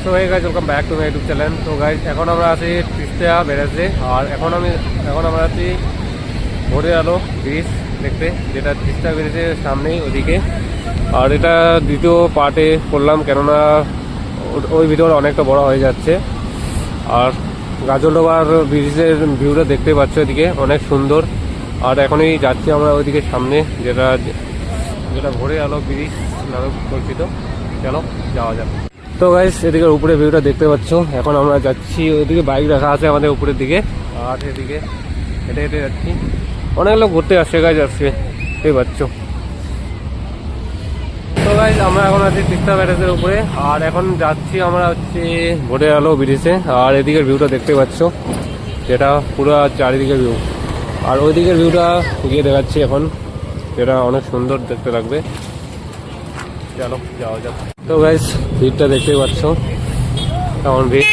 So hey guys, welcome back to my YouTube channel. তো guys এখন আমরা আছি তিস্তা ব্যারেজে, আর এখন আমরা আছি ভোরের আলো ব্রিজ দেখতে, যেটা তিস্তা ব্যারেজের সামনেই ওদিকে। আর এটা দ্বিতীয় পার্টে করলাম, কেননা ওই ভিডিওটা অনেকটা বড় হয়ে যাচ্ছে। আর গাজলডোবার ব্রিজের ভিউটা দেখতে পাচ্ছ, এদিকে অনেক সুন্দর। আর এখনই যাচ্ছি আমরা ওইদিকে সামনে, যেটা ভোরের আলো ব্রিজ নামে পরিচিত। চলো যাওয়া যাক। তো গাইস, এদিকে উপরে ভিউটা দেখতে পাচ্ছ। এখন আমরা যাচ্ছি ওইদিকে, বাইক রাখা আছে আমাদের উপরের দিকে, আর এদিকে হেঁটে হেঁটে যাচ্ছি। অনেক লোক ঘুরতে আসছে গাইজ আজকে, এই পাচ্ছ। তো গাইজ আমরা এখন আছি তিস্তা ব্যারেজের উপরে, আর এখন যাচ্ছি আমরা হচ্ছে ভোরের আলো ব্রিজে। আর এদিকের ভিউটা দেখতে পাচ্ছ, যেটা পুরো চারিদিকের ভিউ। আর ওই দিকের ভিউটা গিয়ে দেখাচ্ছি এখন, যেটা অনেক সুন্দর দেখতে লাগবে। চলো যাওয়া যাক। তো গাইস, ভিড়টা দেখতেই পাচ্ছ, কেমন ভিড়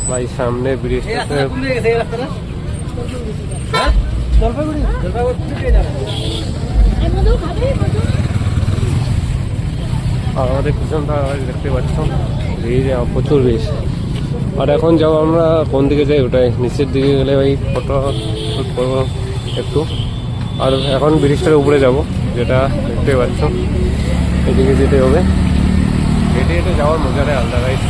ভাই। সামনে ব্রিজটাতে আর আমাদের পিছনটা দেখতে পাচ্ছ, ভিড় প্রচুর ভিড়। আর এখন যাবো আমরা কোন দিকে যাই, ওটাই নিচের দিকে গেলে ভাই ফটো শ্যুট করবো একটু। আর এখন ব্রিজটার উপরে যাব, যেটা দেখতে পাচ্ছ। এদিকে যেতে হবে, হেঁটে হেঁটে যাওয়ার মজাটাই আলাদা গাইস।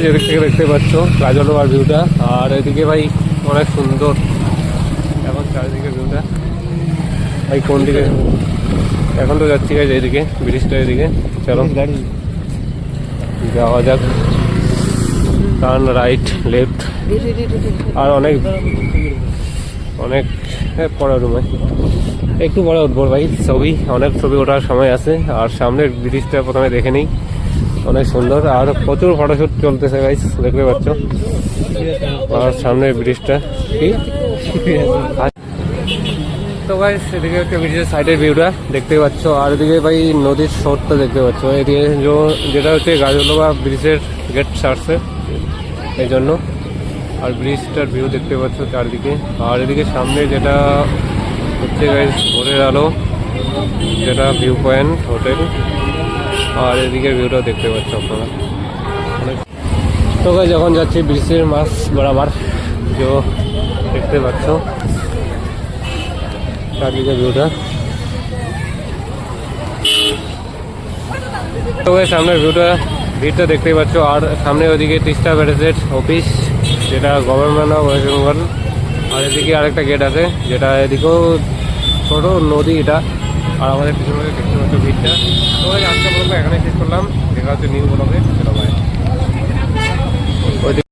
এদিক থেকে দেখতে পাচ্ছ গাজলডোবার ভিউটা, আর এদিকে ভাই অনেক সুন্দর এখন চারিদিকে ভিউটা। ভাই কোন দিকে এখন তো যাচ্ছি গাইজ, এইদিকে ব্রিজটা এদিকে। চলো যাওয়া যাক। টার্ন রাইট লেফট, আর অনেক পরে রুমে একটু পরে উঠবো ভাই। অনেক ছবি ওঠার সময় আছে। আর সামনের ব্রিজটা প্রথমে দেখে নিই, অনেক সুন্দর। আর প্রচুর ফটোশ্যুট চলতেছে গাইস, দেখতে পাচ্ছ। আর সামনের ব্রিজটা কি তো গাইস, এদিকে হচ্ছে ব্রিজের সাইডের ভিউটা দেখতে পাচ্ছ। আর এদিকে ভাই নদীর স্রোতটা দেখতে পাচ্ছ, এদিকে যেটা হচ্ছে গাজলডোবা ব্রিজের গেট ছাড়ছে এই জন্য। আর ব্রিজটার ভিউ দেখতে পাচ্ছ চারদিকে। আর এদিকে সামনে যেটা হচ্ছে গাইস ভোরের আলো, যেটা ভিউ পয়েন্ট হোটেল। আর এদিকে ভিউটা দেখতে পাচ্ছ আপনারা। তো গাইস, যখন যাচ্ছি ব্রিজের মাছ বরাবর, যে দেখতে পাচ্ছ চারদিকে ভিউটা। তো গাইস, সামনের ভিড়টা দেখতেই পাচ্ছ। আর সামনে ওইদিকে তিস্তা ব্যারেজের অফিস, যেটা গভর্নমেন্ট অফ ওয়েস্ট বেঙ্গল। আর এদিকে আরেকটা গেট আছে, যেটা এদিকেও ছোটো নদী এটা। আর আমাদের পিছনে দেখতে পাচ্ছ ভিড়টা। তো আজকে বলবো এখানে শেষ করলাম, দেখা হচ্ছে নিউ ব্লগে। চলো ভাই।